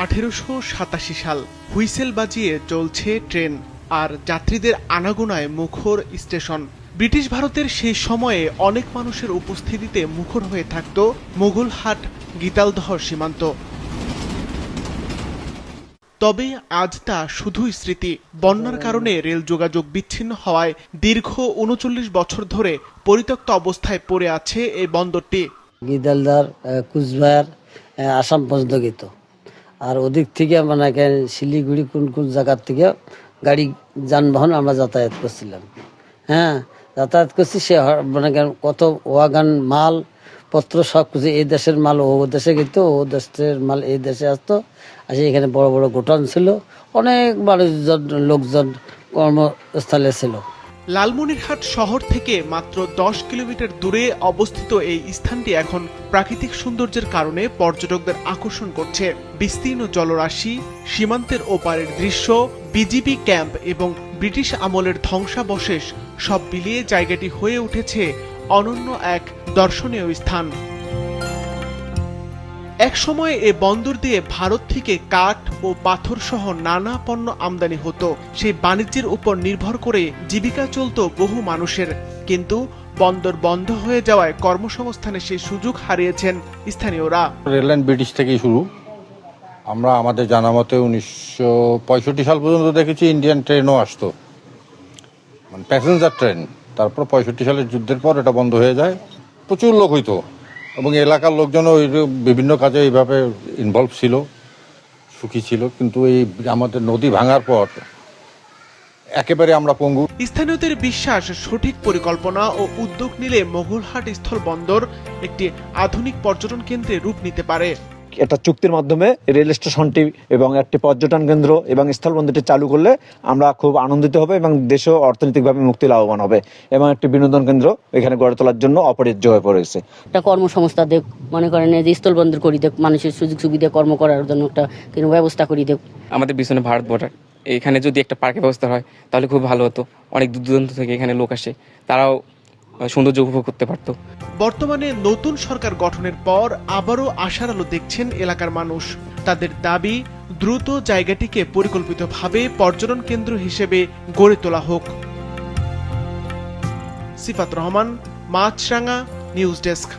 1887 সাল। হুইসেল বাজিয়ে চলছে ট্রেন, আর যাত্রীদের আনাগোনায় মুখর স্টেশন। ব্রিটিশ ভারতের সেই সময়ে অনেক মানুষের উপস্থিতিতে মুখর হয়ে থাকত মোগলহাট গীতালদহ সীমান্ত। তবে আজ তা শুধুই স্মৃতি। বন্যার কারণে রেল যোগাযোগ বিচ্ছিন্ন হওয়ায় দীর্ঘ 39 বছর ধরে পরিত্যক্ত অবস্থায় পড়ে আছে এই বন্দরটি। গীতালদার কুচবিহার আসাম পর্যন্ত গেত, আর ওদিক থেকে মানে শিলিগুড়ি কোন কোন জায়গার থেকে গাড়ি যানবাহন আমরা যাতায়াত করছিলাম। যাতায়াত করছি, সে মানে কত ওয়াগান মাল পত্র সব কিছু, এই দেশের মাল ও দেশে গেত, ও দেশের মাল এই দেশে আসতো। আসে এখানে বড় বড় গোটান ছিল, অনেক মানুষজন লোকজন কর্মস্থলে ছিল। লালমনিরহাট শহর থেকে মাত্র 10 কিলোমিটার দূরে অবস্থিত এই স্থানটি এখন প্রাকৃতিক সৌন্দর্যের কারণে পর্যটকদের আকর্ষণ করছে। বিস্তীর্ণ জলরাশি, সীমান্তের ওপারের দৃশ্য, বিজিবি ক্যাম্প এবং ব্রিটিশ আমলের ধ্বংসাবশেষ সব মিলিয়ে জায়গাটি হয়ে উঠেছে অনন্য এক দর্শনীয় স্থান। এক সময় এ বন্দর দিয়ে ভারত থেকে কাঠ ও পাথর সহ নানা পণ্য আমদানি হতো। সেই বাণিজ্যের উপর নির্ভর করে জীবিকা চলত বহু মানুষের। কিন্তু বন্দর বন্ধ হয়ে যাওয়ায় কর্মসংস্থানের সেই সুযোগ হারিয়েছেন স্থানীয়রা। রেললাইন ব্রিটিশ থেকেই শুরু। আমরা আমাদের জানা মতে 1965 সাল পর্যন্ত দেখেছি ইন্ডিয়ান ট্রেনও আসতো, মানে প্যাসেঞ্জার ট্রেন। তারপর 65 সালের যুদ্ধের পর এটা বন্ধ হয়ে যায়। প্রচুর লোক হইতো এবং এলাকার লোকজনও ওই বিভিন্ন কাজে এইভাবে ইনভলভ ছিল, সুখী ছিল। কিন্তু এই আমাদের নদী ভাঙার পর একেবারে আমরা পঙ্গু। স্থানীয়দের বিশ্বাস, সঠিক পরিকল্পনা ও উদ্যোগ নিলে মোগলহাট স্থল বন্দর একটি আধুনিক পর্যটন কেন্দ্রে রূপ নিতে পারে। একটা চুক্তির মাধ্যমে রেল স্টেশনটি এবং একটি পর্যটন কেন্দ্র এবং স্থলবন্দরটি চালু করলে আমরা খুব আনন্দিত হবে এবং দেশও অর্থনৈতিকভাবে মুক্তি লাভবান হবে এবং একটি বিনোদন কেন্দ্র এখানে গড়ে তোলার জন্য অপরিহার্য হয়ে পড়েছে। একটা কর্মসংস্থান দেখ, মনে করেন যে স্থলবন্দর করি দেখ, মানুষের সুযোগ সুবিধা কর্ম করার জন্য একটা কোনো ব্যবস্থা করি দেখ। আমাদের পিছনে ভারত বর্ডার, এখানে যদি একটা পার্কের ব্যবস্থা হয় তাহলে খুব ভালো হতো। অনেক দূর দূরান্ত থেকে এখানে লোক আসে, তারাও সৌন্দর্য উপভোগ করতে পারতো। বর্তমানে নতুন সরকার গঠনের পর আবারও আশার আলো দেখছেন এলাকার মানুষ। তাদের দাবি, দ্রুত জায়গাটিকে পরিকল্পিতভাবে পর্যটন কেন্দ্র হিসেবে গড়ে তোলা হোক। সিফাত রহমান, মাছরাঙা নিউজ ডেস্ক।